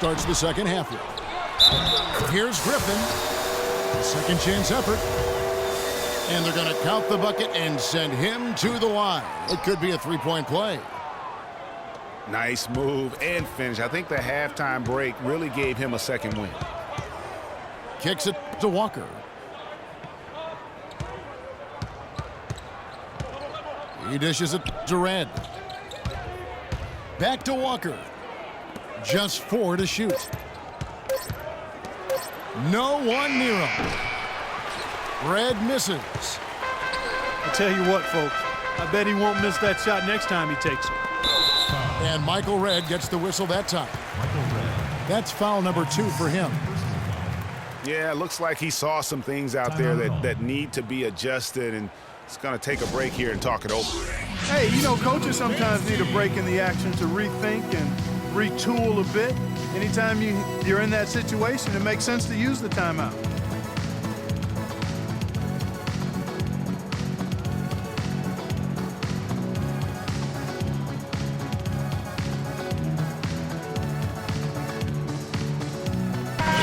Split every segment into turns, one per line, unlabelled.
starts the second half here. Here's Griffin. Second chance effort. And they're going to count the bucket and send him to the line. It could be a three-point play.
Nice move and finish. I think the halftime break really gave him a second win.
Kicks it to Walker. He dishes it to Red. Back to Walker. Just 4 to shoot. No one near him. Red misses.
I tell you what, folks, I bet he won't miss that shot next time he takes it.
And Michael Red gets the whistle that time. That's foul number 2 for him.
Yeah, it looks like he saw some things out there that need to be adjusted, and it's going to take a break here and talk it over.
Hey, you know, coaches sometimes need a break in the action to rethink and retool a bit. Anytime you're in that situation, it makes sense to use the timeout.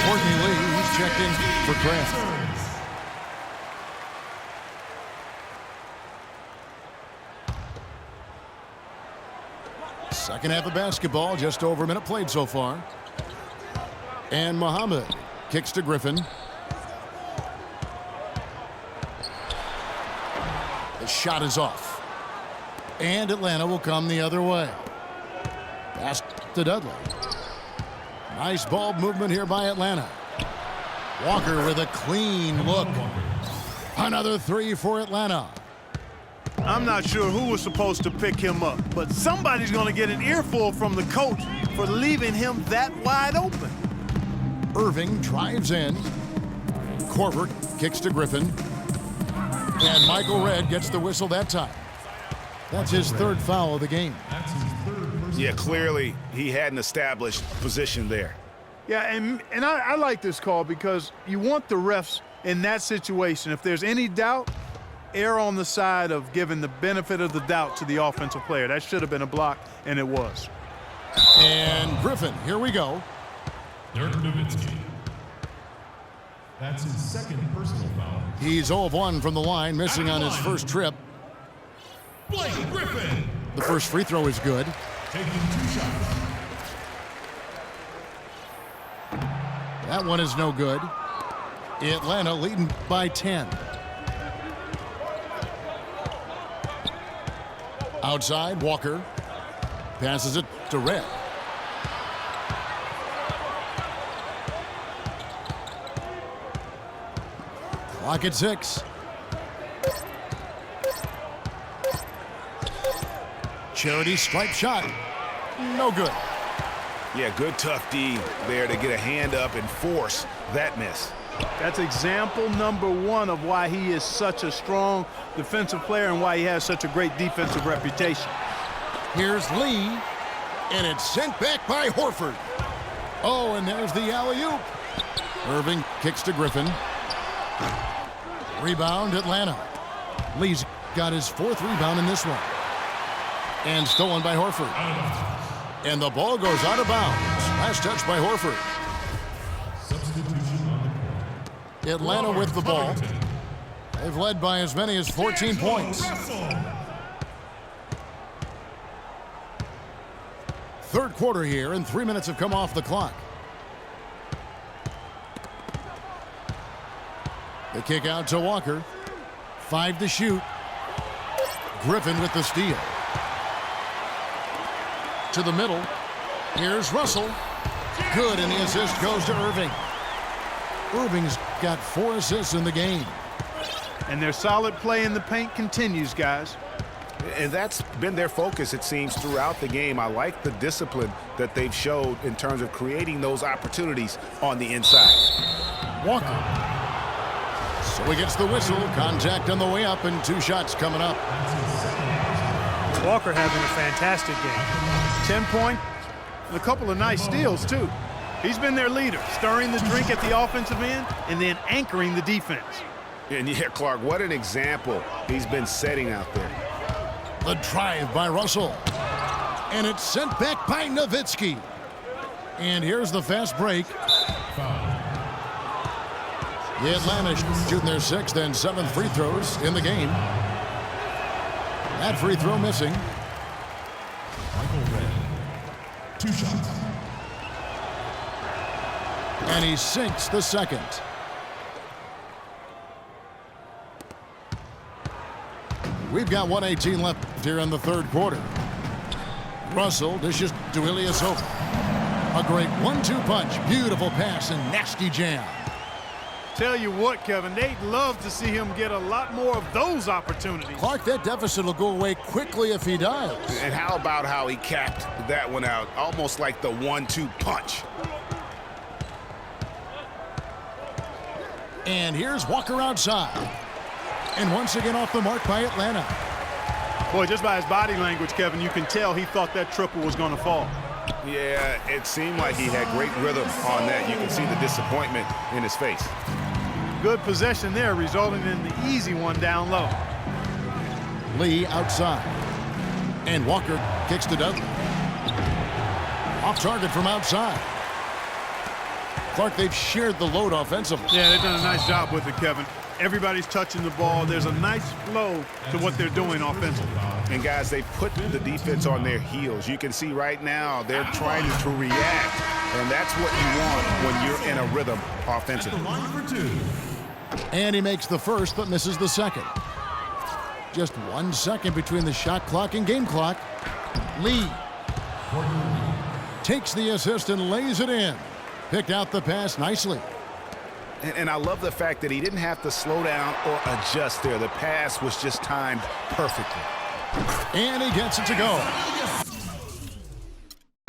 Courtney Lee, who's checked in for Kraft. Second half of basketball, just over a minute played so far. And Muhammad kicks to Griffin. The shot is off. And Atlanta will come the other way. Pass to Dudley. Nice ball movement here by Atlanta. Walker with a clean look. Another 3 for Atlanta.
I'm not sure who was supposed to pick him up, but somebody's going to get an earful from the coach for leaving him that wide open.
Irving drives in. Korver kicks to Griffin. And Michael Red gets the whistle that time. That's his 3rd foul of the game.
Yeah, clearly he had an established position there.
Yeah, and I like this call because you want the refs in that situation. If there's any doubt, err on the side of giving the benefit of the doubt to the offensive player. That should have been a block, and it was.
And Griffin, here we go.
Dirk Nowitzki. That's his 2nd personal foul.
He's 0 of 1 from the line, missing on his first trip.
Blake Griffin.
The first free throw is good.
Taking 2 shots.
That one is no good. Atlanta leading by 10. Outside, Walker passes it to Red. Clock at 6. Charity stripe shot. No good.
Yeah, good tough D there to get a hand up and force that miss.
That's example number 1 of why he is such a strong defensive player and why he has such a great defensive reputation.
Here's Lee, and it's sent back by Horford. Oh, and there's the alley-oop. Irving kicks to Griffin. Rebound, Atlanta. Lee's got his 4th rebound in this one. And stolen by Horford. And the ball goes out of bounds. Last touch by Horford.
Substitution on the court.
Atlanta with the ball. They've led by as many as 14 points. Third quarter here, and 3 minutes have come off the clock. The kick out to Walker. 5 to shoot. Griffin with the steal. To the middle. Here's Russell. Good, and the assist goes to Irving. Irving's got 4 assists in the game.
And their solid play in the paint continues, guys.
And that's been their focus, it seems, throughout the game. I like the discipline that they've showed in terms of creating those opportunities on the inside.
Walker. So he gets the whistle. Contact on the way up, and 2 shots coming up.
Walker having a fantastic game. 10 points and a couple of nice steals, too. He's been their leader, stirring the drink at the offensive end and then anchoring the defense.
And yeah, Clark, what an example he's been setting out there.
The drive by Russell. And it's sent back by Nowitzki. And here's the fast break.
Foul.
The Atlanta shooting their 6th and 7th free throws in the game. That free throw missing.
Michael Redd. 2 shots.
And he sinks the second. We've got 1:18 left here in the third quarter. Russell dishes to Ilyasova. A great 1-2 punch. Beautiful pass and nasty jam.
Tell you what, Kevin, they'd love to see him get a lot more of those opportunities.
Clark, that deficit will go away quickly if he does.
And how about how he capped that one out? Almost like the 1-2 punch.
And here's Walker outside. And once again off the mark by Atlanta.
Boy, just by his body language, Kevin, you can tell he thought that triple was going to fall.
Yeah, it seemed like he had great rhythm on that. You can see the disappointment in his face.
Good possession there, resulting in the easy one down low.
Lee outside. And Walker kicks to Dudley. Off target from outside. Clark, they've shared the load offensively.
Yeah, they've done a nice job with it, Kevin. Everybody's touching the ball. There's a nice flow to what they're doing offensively.
And guys, they put the defense on their heels. You can see right now they're trying to react, and that's what you want when you're in a rhythm offensively.
Line for 2.
And he makes the first but misses the second. Just 1 second between the shot clock and game clock. Lee takes the assist and lays it in. Picked out the pass nicely.
And I love the fact that he didn't have to slow down or adjust there. The pass was just timed perfectly.
And he gets it to go.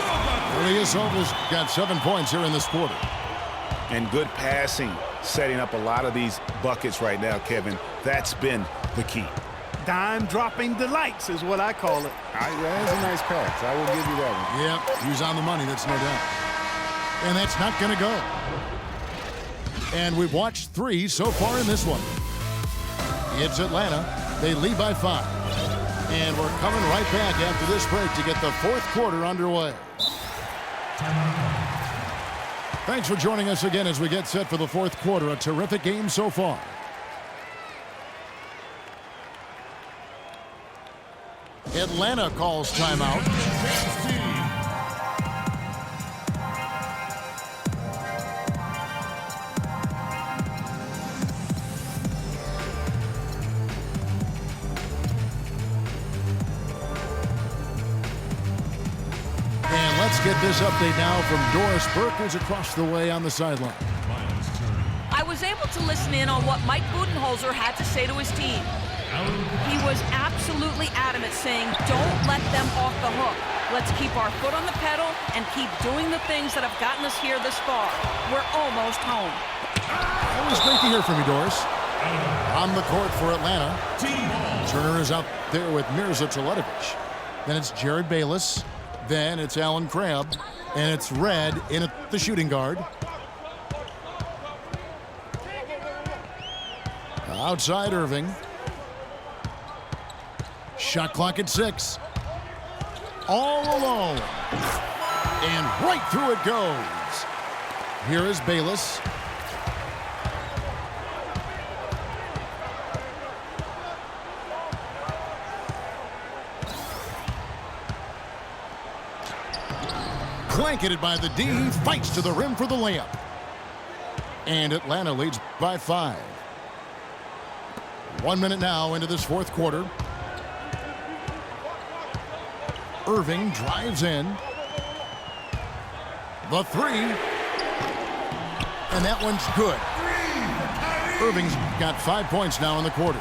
Ilyasova's got 7 points here in this quarter.
And good passing, setting up a lot of these buckets right now, Kevin. That's been the key.
Dime-dropping delights is what I call it.
That's a nice pass. I will give you that one.
Yep, he's on the money, that's no doubt. And that's not going to go. And we've watched 3 so far in this one. It's Atlanta. They lead by 5. And we're coming right back after this break to get the fourth quarter underway. Thanks for joining us again as we get set for the fourth quarter. A terrific game so far. Atlanta calls timeout. Let's get this update now from Doris Burke, who's across the way on the sideline.
I was able to listen in on what Mike Budenholzer had to say to his team. He was absolutely adamant, saying, don't let them off the hook. Let's keep our foot on the pedal and keep doing the things that have gotten us here this far. We're almost home.
Always great to hear from you, Doris. On the court for Atlanta. Turner is out there with Mirza Teletovic. Then it's Jared Bayless. Then it's Alan Crabb, and it's Red in at the shooting guard. Outside Irving. Shot clock at 6. All alone. And right through it goes. Here is Bayless. Blanketed by the D, he fights to the rim for the layup. And Atlanta leads by 5. 1 minute now into this fourth quarter. Irving drives in. The 3. And that one's good. Irving's got 5 points now in the quarter.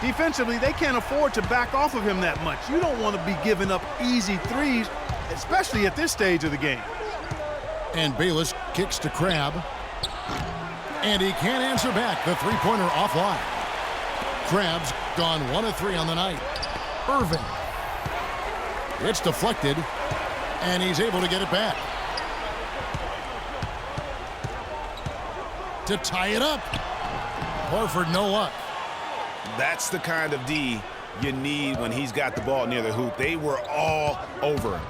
Defensively, they can't afford to back off of him that much. You don't want to be giving up easy threes, especially at this stage of the game.
And Bayless kicks to Crabb. And he can't answer back. The three-pointer offline. Crabb's gone 1 of 3 on the night. Irving. It's deflected. And he's able to get it back. To tie it up. Horford no luck.
That's the kind of D you need when he's got the ball near the hoop. They were all over him.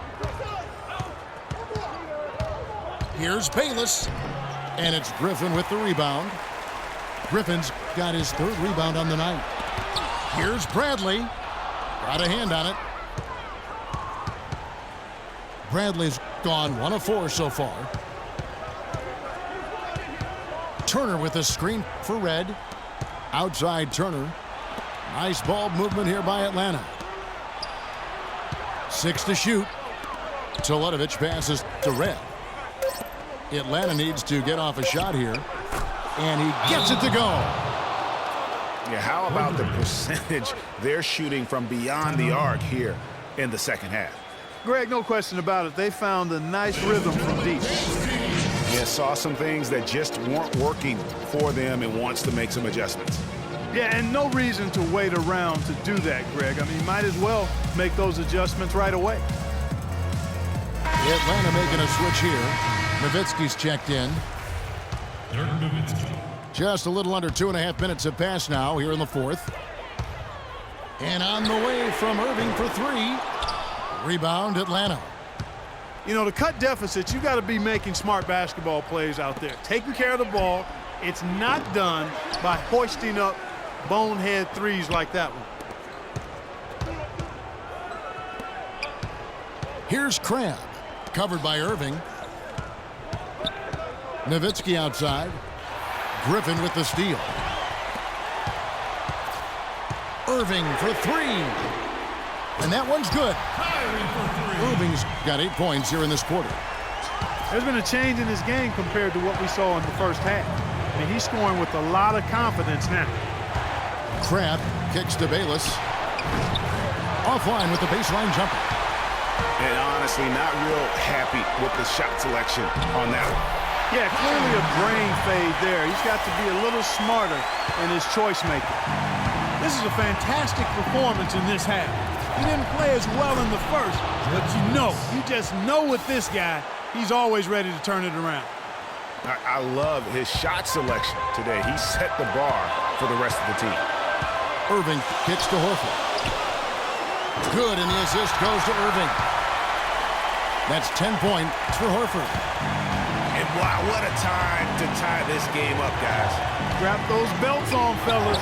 Here's Bayless. And it's Griffin with the rebound. Griffin's got his 3rd rebound on the night. Here's Bradley. Got a hand on it. Bradley's gone 1 of 4 so far. Turner with a screen for Red. Outside Turner. Nice ball movement here by Atlanta. 6 to shoot. Teletovic passes to Red. Atlanta needs to get off a shot here. And he gets it to go.
Yeah, how about the percentage they're shooting from beyond the arc here in the second half?
Greg, no question about it. They found a nice rhythm from deep.
Yeah, saw some things that just weren't working for them and wants to make some adjustments.
Yeah, and no reason to wait around to do that, Greg. I mean, might as well make those adjustments right away.
Atlanta making a switch here. Nowitzki's checked in.
Dirk Nowitzki.
Just a little under 2.5 minutes have passed now here in the 4th. And on the way from Irving for 3. Rebound, Atlanta.
You know, to cut deficits, you got to be making smart basketball plays out there. Taking care of the ball. It's not done by hoisting up bonehead threes like that one.
Here's Crabb. Covered by Irving. Nowitzki outside. Griffin with the steal. Irving for 3. And that one's good. Irving's got 8 points here in this quarter.
There's been a change in his game compared to what we saw in the first half. I mean, he's scoring with a lot of confidence now.
Crabb kicks to Bayless. Offline with the baseline jumper.
And honestly, not real happy with the shot selection on that one.
Yeah, clearly a brain fade there. He's got to be a little smarter in his choice making. This is a fantastic performance in this half. He didn't play as well in the first, but you just know with this guy, he's always ready to turn it around.
I love his shot selection today. He set the bar for the rest of the team.
Irving kicks to Horford. Good, and the assist goes to Irving. That's 10 points for Horford.
And wow, what a time to tie this game up, guys.
Strap those belts on, fellas.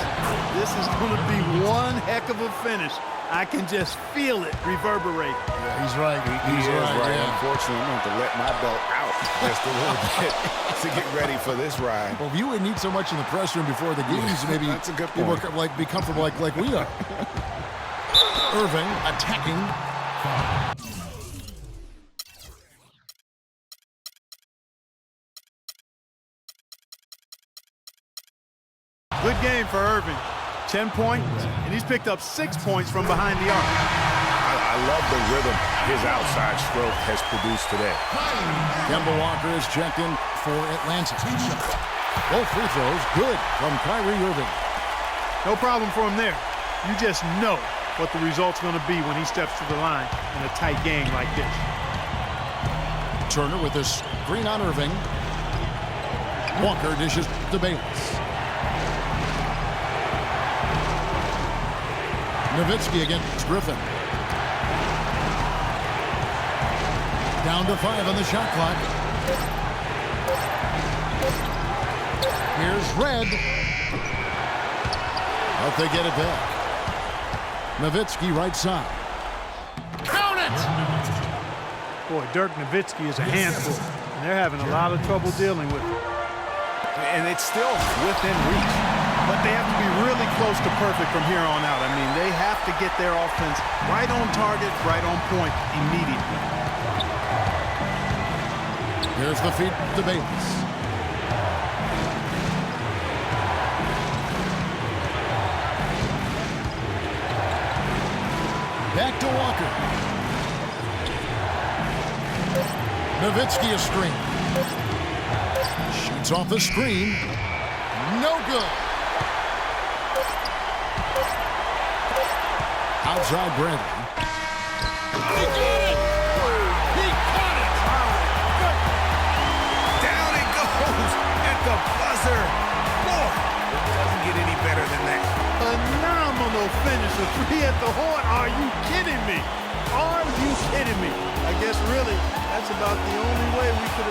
This is going to be one heck of a finish. I can just feel it reverberate.
Yeah, he's right.
He's right.
Yeah.
Unfortunately, I'm going to have to let my belt out just a little bit to get ready for this ride.
Well, if you would need so much in the press room before the games, maybe
that's a good
you
point.
would be comfortable like we are. Irving attacking.
Good game for Irving. 10 points, and he's picked up 6 points from behind the arc.
I love the rhythm his outside stroke has produced today.
Kemba Walker is checked in for Atlanta. Both free throws good from Kyrie Irving.
No problem for him there. You just know what the result's going to be when he steps to the line in a tight game like this.
Turner with a screen on Irving. Walker dishes to Bayless. Nowitzki against Griffin. Down to 5 on the shot clock. Here's Red. But they get it back. Nowitzki right side. Count it!
Boy, Dirk Nowitzki is a handful, and they're having a lot of trouble dealing with it.
And it's still within reach.
But they have to be really close to perfect from here on out. I mean, they have to get their offense right on target, right on point immediately.
Here's the feed to Bayless. Back to Walker. Nowitzki a screen. Shoots off the screen. No good. Outside Bradley. He got it! He caught it!
Down it goes at the buzzer. Boy, it doesn't get any better than that.
Phenomenal finish. A 3 at the horn. Are you kidding me? Are you kidding me? I guess really that's about the only way we could